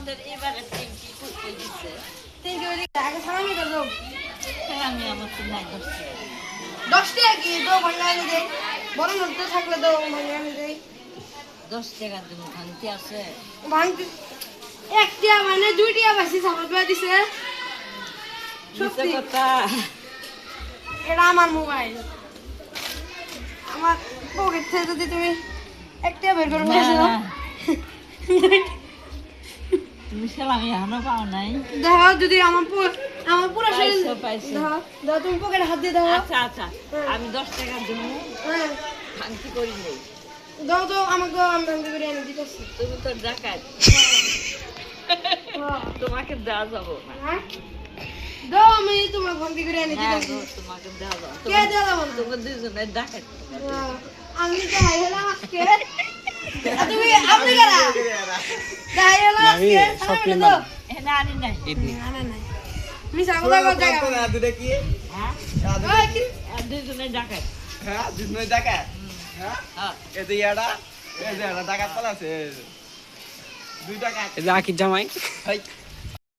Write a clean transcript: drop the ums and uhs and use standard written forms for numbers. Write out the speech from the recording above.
আমাদের এবারে টিমটি কই দিছে তিন কে আগে সালামি করে দাও আমি আমার তো নাই 10 টাকা কি দাও ভাঙানি দেই বড় নোট থাকলে দাও ভাঙানি দেই 10 টাকা দিন ভাঙতি আছে ভাঙতি একটা মানে 2 টাকা বেশি সাপোর্ট করে দিছে সত্যি কথা এটা আমার মোবাইল আমার পকেট থেকে যদি তুমি একটা বের করে বসো তুমি সালামি এখনো পাও নাই দেখো যদি আমার পুরো শরীর পাইছো দাও দাও তুমি পকেটে হাত দিয়ে দাও আচ্ছা আচ্ছা আমি 10 টাকা দেব হ্যাঁ ভাঙতি করি নেই দাও তো আমাকে আমি ভাঙতে করে এনে দিতেছি তুমি তো ডাকাত হ্যাঁ তোমাকে দেওয়া যাবো না হ্যাঁ দাও আমি তোমার ভাঙতে করে এনে হ্যাঁ দিতেছি গো, তোমাকে দেওয়া যাবো কে দিলাম তোমার দুজনের ডাকাত আমি তো হাই হলাম আজকে তুমি আপনি কারা যাই হলো আজকে সালামি দাও এখানে আনি নাই না না না মিছা কথা কও জায়গা হ্যাঁ ওই কি দুজনের ডাকাত হ্যাঁ দুধনই ডাকাত হ্যাঁ হ্যাঁ এই যে ইয়াটা ডাকাত পালাছে 2 টাকা এই যে আকির জামাই হাই